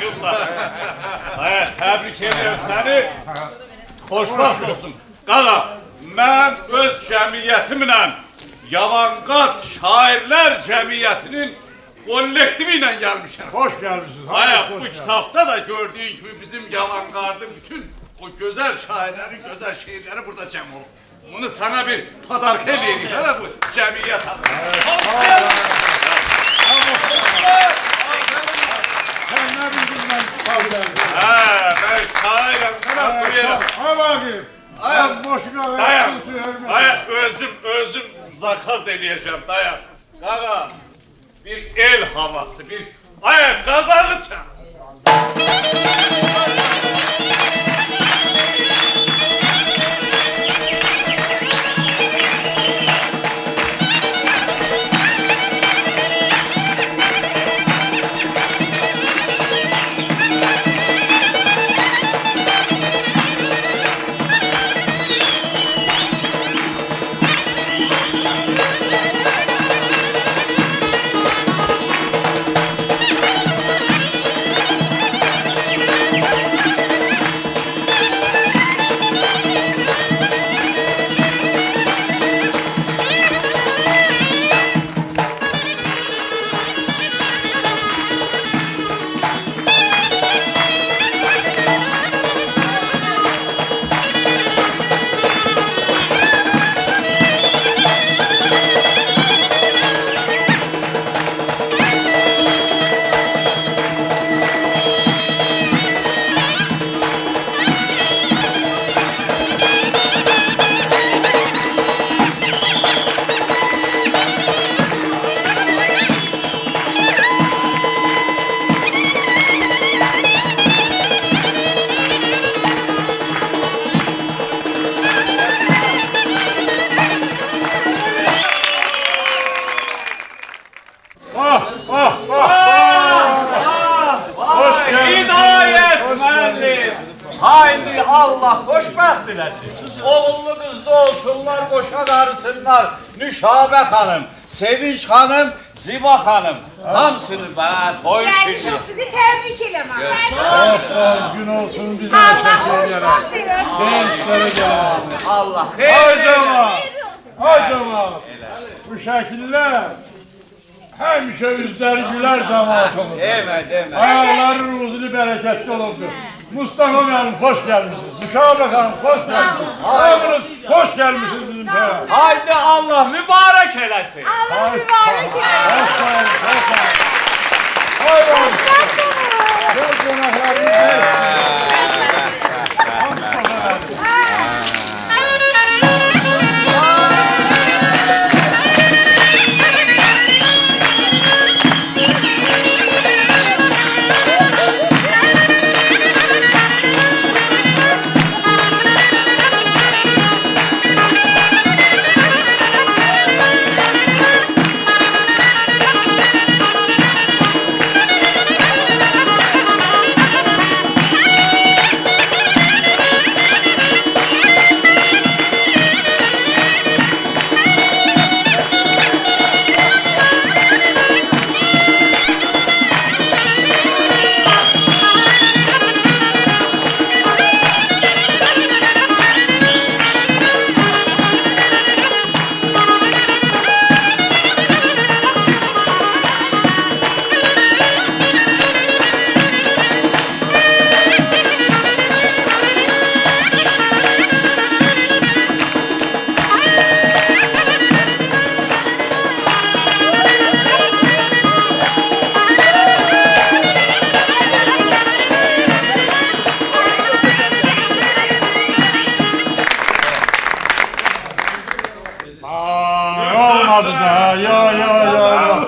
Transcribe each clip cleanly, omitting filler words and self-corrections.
estağfurullah. Evet, tebrik ederim seni. Hoşbaxt olsun. Qala, mən öz cəmiyyətimlə Yavanqat Şairlər Cəmiyyətinin kollektivi ilə gəlmişəm. Hoş gelmişsiniz. Bu kitabda da gördüğün gibi bizim Yavanqat'ın bütün o güzel şairlerin güzel şiirleri burada cəm olub. Bunu sana bir tadark edeyim. Hele bu cəmiyyət adı. Sen ne bildin ben şairlerim? Ben şairim. Kana buyurun. Ha bakayım. Ben boşuna Dayan. verdim. Dayan. Özüm zakaz eləyəcəm. Dayan. Qaqa. Bir el havası. Bir qazağı çal. Haydi Allah hoşbaxt diləsin. Oğullu qızlı olsunlar, boşa qarısınlar. Nüşabə xanım, Sevinç xanım, Ziba xanım. Hamısını ben toy Gelmiş şirketi. o sizi tebrik elemem. Gün olsun bize Allah teşekkür hoş ederim. buldunuz. Gençlere gelen. Allah Hay hayır. cemaat. Hay cemaat. Bu şekilde hemşe yüzleri güler cemaat olur. Deme. Ayakları uzun bereketli olurdu. Mustafa Hanım hoş gelmişsiniz. Müşabek Hanım hoş gelmişsiniz. Hamınız hoş gelmişsiniz bizim köye. Haydi Allah mübarek eləsin. Allah mübarek eylesin. Hoş geldiniz. Hoş geldiniz. Hay Hoş bakalım. geldiniz. Çok konaklarınız. Olmadı da ya.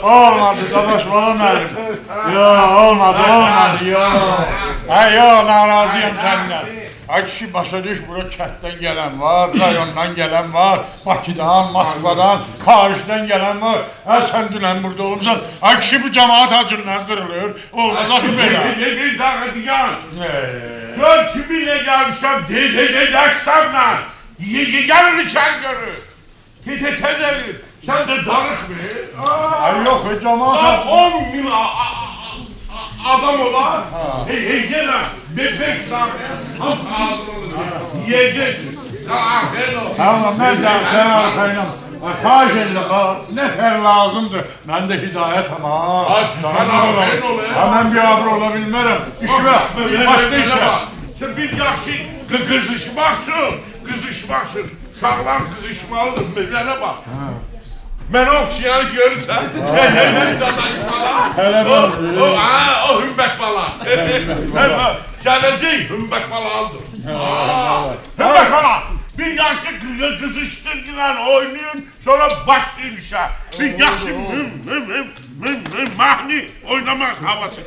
Olmadı dadaş bana benim. Ya olmadı ya. Ya narazıyım seninle. Ay kişi başa düş bura kentdən gelen var, rayondan gelen var, Bakıdan, Moskvadan, Paris'ten gelen var. Sen dünən burada olmuşsan, ay kişi bu cemaat acından kırılıyor. Olmaz akı belə. Ne daha diyan? Gör kiminle gelmişim diyeceksemle. Gelmişsen görür. Tezelir. Sen de darış mı? Ay yok cemaat. 10 bin adam sağlam ola. Gene bebek sağlam. Yiyeceksin. Aferin olsun. Tamam ben de sen arkayla. Kaç elde ne fer lazımdır. Ben de hidayet ama. Sana aferin ol ya. Hemen bir abur olabilmem. İşe, başka işe. Sen bir yaxşı qızışmaqsın. Qızışmaqsın. Sağlam qızışmalıdır. Mənə bax. Mənə oxşayanı görürsən. Hele bak. O hümbət bala. Gələcək hümbət balalıdır. Hümbət bala. Bir yaxşı qızışdırdılar oynayın. Sonra başlayın işe. Bir yaxşı mahni oynamaq havası.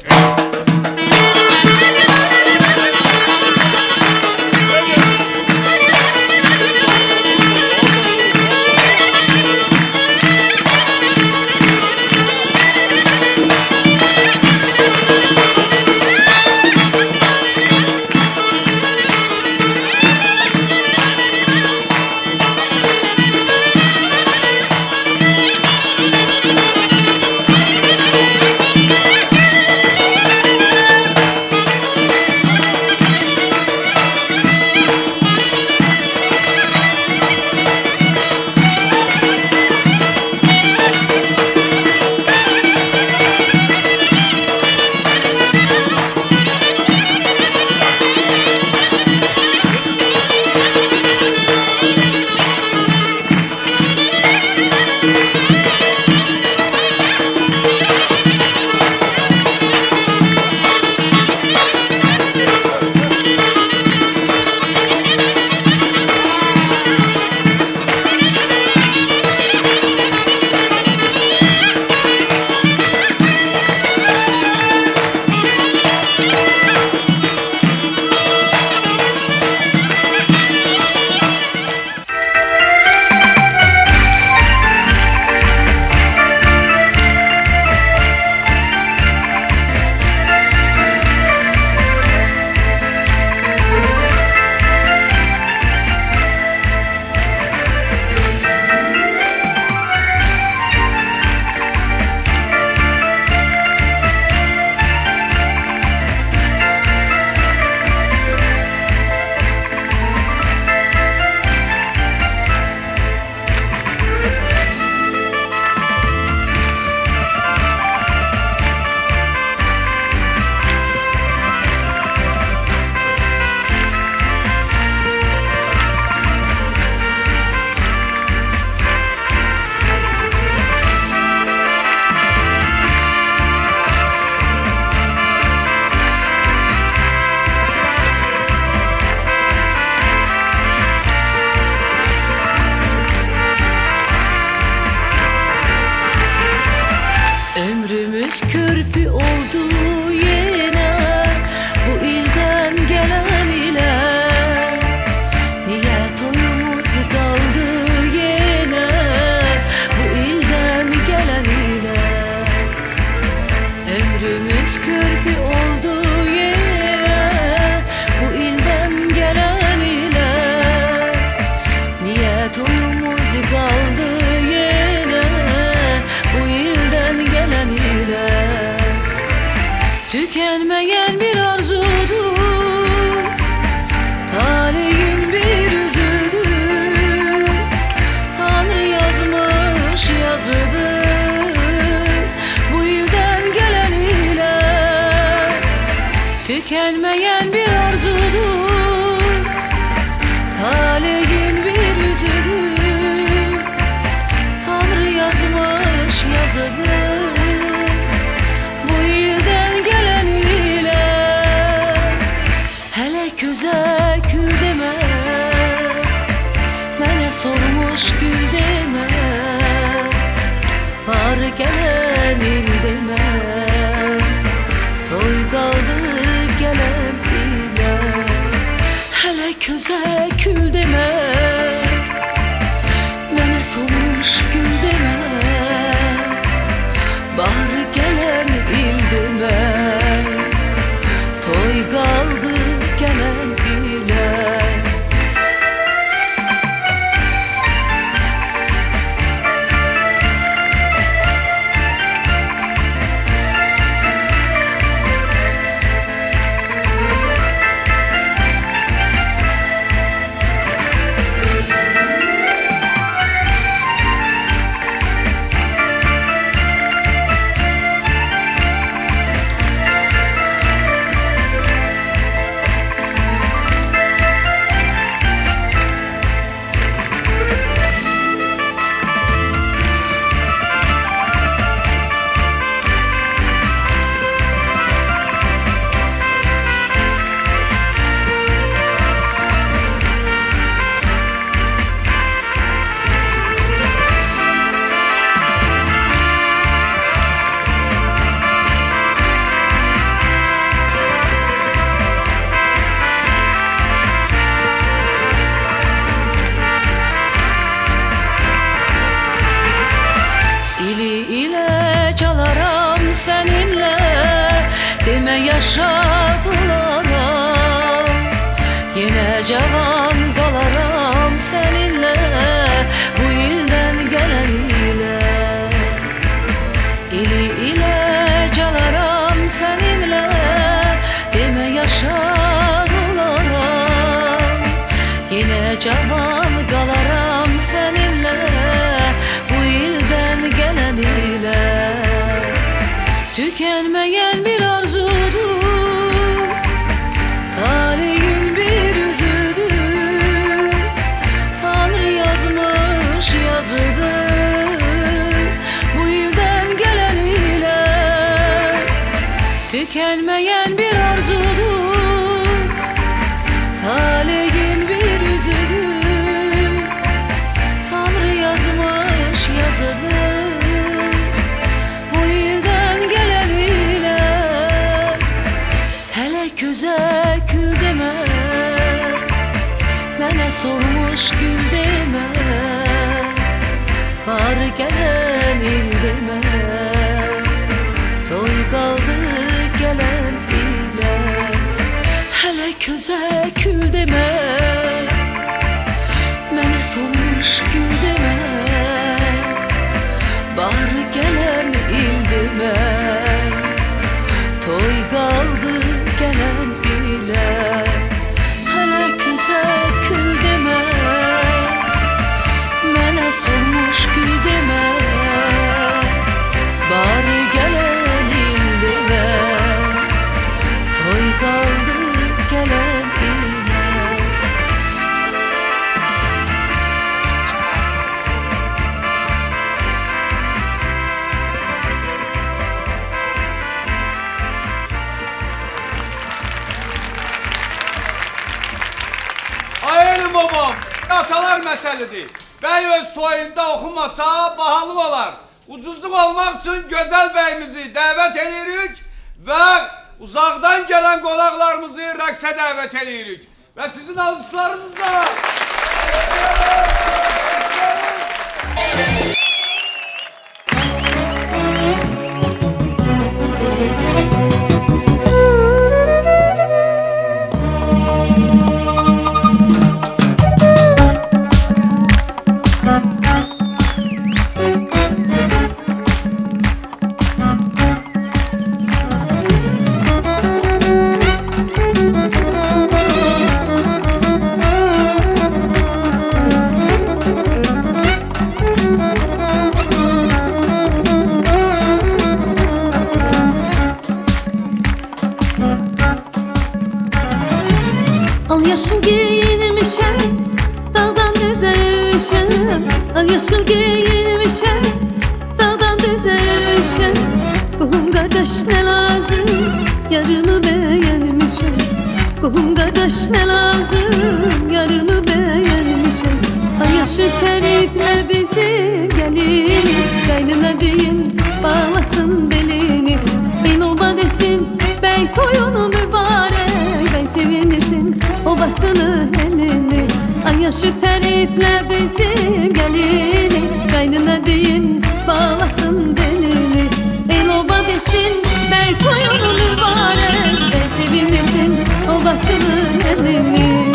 Körpü oldu yine bu ilden gelen ile. Niye toyumuz kaldı yine bu ilden gelen ile. Ömrümüz körpü oldu yine bu ilden gelen ile. Niye toyumuz kaldı yine bu ilden gelen ile. Tükenmeyen bir arzudur, talihin bir üzüdür. Tanrı yazmış yazıdır bu ilden gelen ile. Tükenmeyen bir arzudur, talihin bir üzüdür. Tanrı yazmış yazıdır bu ilden gelen ile. Hele köze kül deme, mene sormuş gül deme. Var gelen il deme, toy kaldı gelen ile. Hele köze kül deme, mene sormuş gül deme. Bahar gelen il deme, toy kaldı gelen ile. yaşadılaram. Yine cavan kalaram seninle, bu ilden gelen ile. İli ile calaram seninle, deme yaşadılaram. Yine cavan kalaram seninle, bu ilden gelen ile. Tükenmeyen bir arzudur, talihin bir yüzüdür. Tanrı yazmış yazıdır, bu ilden gelen ile. Tükenmeyen bir arzudur, talihin bir yüzüdür. Tanrı yazmış yazıdır, bu ilden gelen ile. Hele köze kül deme, mənə solmuş gül deme. Var gelen il deme, toy kaldı gelen ile. Hele köze kül deme, mənə solmuş gül deme. Var gelen il deme, toy kaldı gelen ile. Hele köze kül deme, mənə solmuş gül deme. Var gelen il deme, toy kaldı gelen ile. Ayılı babam, atalar məsələdir. Bəy öz toyunda oxumasa bahalı olar. Ucuzluq olmaq üçün gözəl bəyimizi dəvət edirik və uzaqdan gələn qonaqlarımızı rəqsə dəvət edirik. Və sizin alqışlarınızla... Al yaşıl giyinmişem, dağdan düzeymişem. Al yaşıl giyinmişem, dağdan düzeymişem. Kohum kardeş ne lazım, yarımı beğenmişem. Kohum kardeş ne lazım, yarımı beğenmişem. Ay yaşıl terifle bizi gelin, kaynına deyin bağlasın belini. El oba desin, bey toyunu mübarek, bey sevinirsin obasını elini. Ay yaşık terifle bizim gelini, kaynına deyin bağlasın belini. El oba desin, bey toyunu mübarek, bey sevinirsin obasını elini.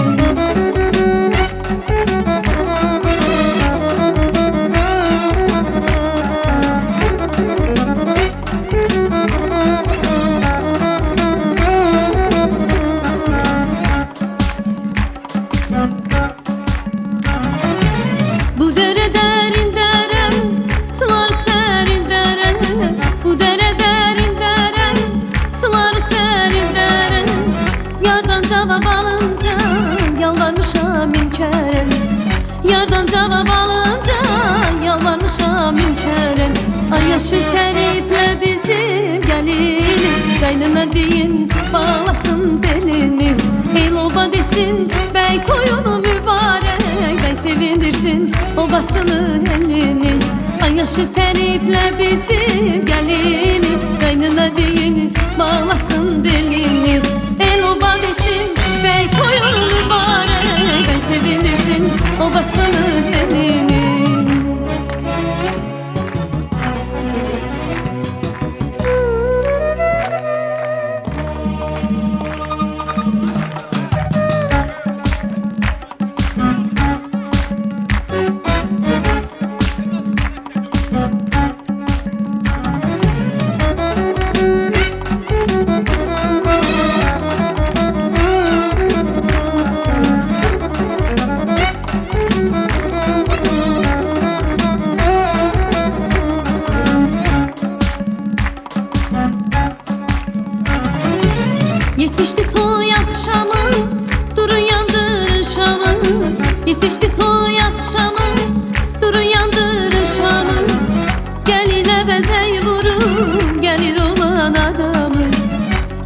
Bu dere derin derem, sular serin derem. Bu dere derin derem, sular serin derem. Yardan cevap alınca yalvarmışam inkaren. Yardan cevap alınca yalvarmışam inkaren. Ay yaşı terifle bizim gelini, kaynına deyin bağlasın belini. El oba desin, bey toyunu mübarek, bey sevindirsin obasını elini. Ay yaşı terifle bizim gelini, kaynına deyin bağlasın belini. El oba desin, bey toyunu mübarek, bey sevindirsin obasını elini. Yetişdi toy akşamı, durun yandırın şamı. Yetişdi toy akşamı, durun yandırın şamı. Geline bezey vurun, gelir olan adamı.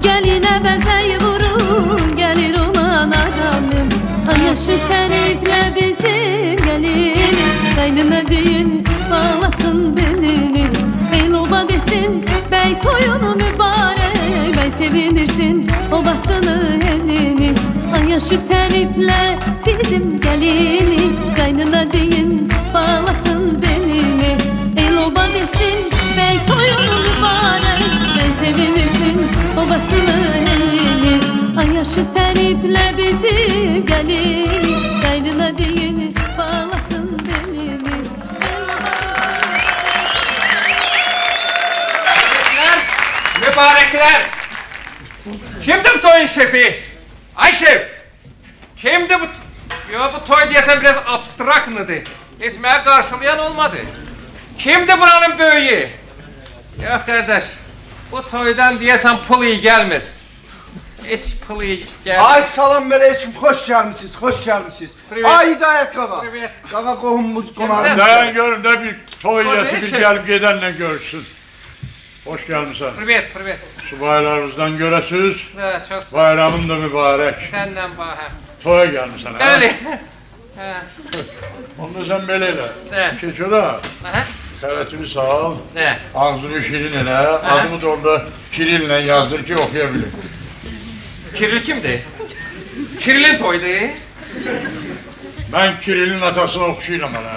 Geline bezey vurun, gelir olan adamım. Ay yaşı terifle bizim gelin, kaynına değil bağlasın belini. Ey loba desin, bey toyunu mübarek, bey sevinirsin obasını elini. Ay yaşı terifle bizim gelini, kaynına değil bağlasın belini. Ey loba desin, bey toyunu mübarek, bey sevinirsin obasını elini. Ay yaşı terifle bizim gelini, kaynına değil bağlasın belini. Ey loba Mübarekler! Kimdi bu toyun şefi? Ay şef! Kimdi bu? Ya bu toy diyesen biraz abstrakt mıydı? İsmaya karşılayan olmadı. Kimdi buranın büyüğü? Ya kardeş, bu toydan diyesen pul iyi gelmez. Hiç pul iyi gelmez. Ay salam aleyküm, hoş gelmişsiniz, hoş gelmişsiniz. Privet. Ay Hidayet Kaka. Privet. Kaka kohumumuz konağımız. Ben görün de bir toy O yesi ne bir şey? gelip gidenle görsün. Hoş gelmişsin. Privet, privet. Subaylarımızdan göresiz. Evet, çok sağ ol. Bayramın da mübarek. Senden bahar. Toya gelmişsin ha. Bəli. Onu da sen böyle de. Ne? Keçora, Aha. xələtini sağ ol. Ne? Ağzını şirin elə. Adımı da orada Kiril'le yazdır ki okuyabilirim. Kiril kimdi? Kiril'in toydu. Ben Kiril'in atasına oxşuyuram hələ.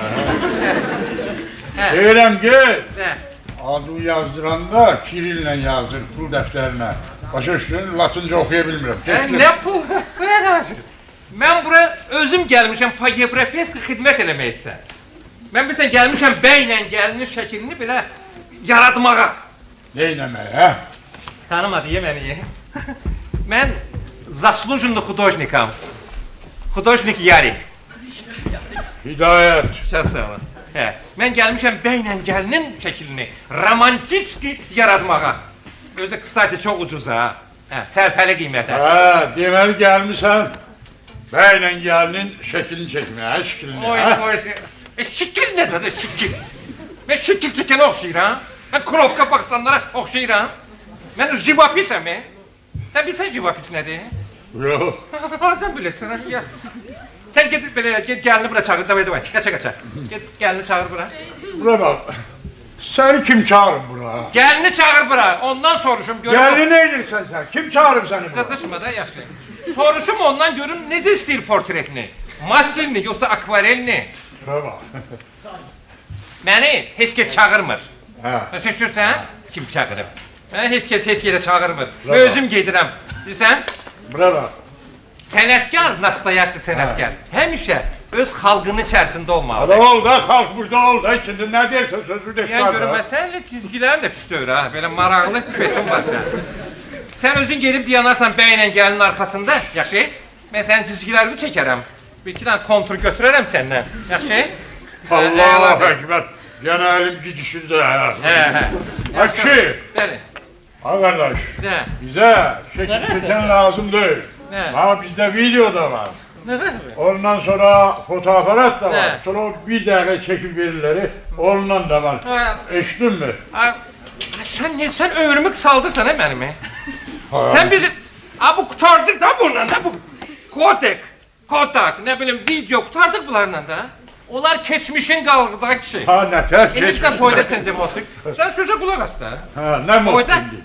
He. Deyirəm ki, Ne? adı yazdıranda Kiril'le yazdır pul dəftərinə. Başa düşdün, latınca okuya bilmirəm. Ne pul? Bu ne danışır? Ben buraya özüm gelmişim Pagevrapes'e hizmet eləmək istəyir. Ben bilsən gelmişim bəylə gəlinin şəklini belə yaratmağa. Neynəmək, hə? Tanımadı ye beni. Ben заслуженный художником. Художник Ярик. Hidayət. Çok sağ olun. He. Ben gelmişim bəylə gəlinin şəklini romantik yaratmağa. Özü kıstati çok ucuz ha. He, sərfəli qiymətə. Hə, deməli gəlmisən, bəylə gəlinin şəklini çəkməyə, hə, şəklini, Oy hə? oy. Şekil ne dedi şekil? Ben şekil çekene oxşayıram. Ben kropka baxanlara oxşayıram. Ben jivapisəm. Sen bilsən jivapis nədir? Yox. Oradan bilirsən ha, ya. Sen git belə git gəlini bura çağır. Davay davay. Qaça. Git gəlini çağır bura. Bura bax, səni kim çağırıb bura? Gəlini çağır bura. Ondan soruşum görüm. Gəlini nə edirsən sən? Kim çağırıb səni bura? Qızışma da yaxşı. Soruşum ondan görüm necə istəyir portretini. Maslinni yoxsa akvarelni? Bura bax. Məni heç kəs çağırmır. Hə. Başa düşürsən? Kim çağırıb? Mən heç kəs heç yerə çağırmır. Bravo. Özüm gedirəm. Bilirsən? Bura bax. Sənətkar, nastoyaşlı sənətkar. Həmişə öz xalqının içərisində Hadi olmalıdır. ol da, xalq burada ol da, içində nə deyirsən sözü de Yəni görünməsən, çizgilərin də pis deyir ha. Belə maraqlı sifətin var sən. Sən özün gelib dayanarsan bəylə gəlinin arxasında, yaxşı? Mən sənin çizgilərini çəkərəm. Bir iki dənə kontur götürərəm səndən. Yaxşı? Allah Ekber. Gene elim gidişirdi ha. Hə. Akşi. Bəli. Ha kardeş. Nə? Bize şekil çeken lazım değil. Ne? Ha bizde video da var. Nə? Ondan sonra fotoaparat da var. Ne? Sonra o bir dakika çekip verirleri. Ondan da var. Ha. Eşittin mi? Sen ömrümü kısaldırsan he benim he? Sen bizi... Ha bu kurtardık da bununla da bu... Kodak, ne bileyim video kurtardık bunlarla da. Onlar keçmişin qalğıdaki şey. Ha ne ter İndi sen toyda sen cəmaatlık. Sen sözə qulaq as da. Ha ne Toyda mutlu.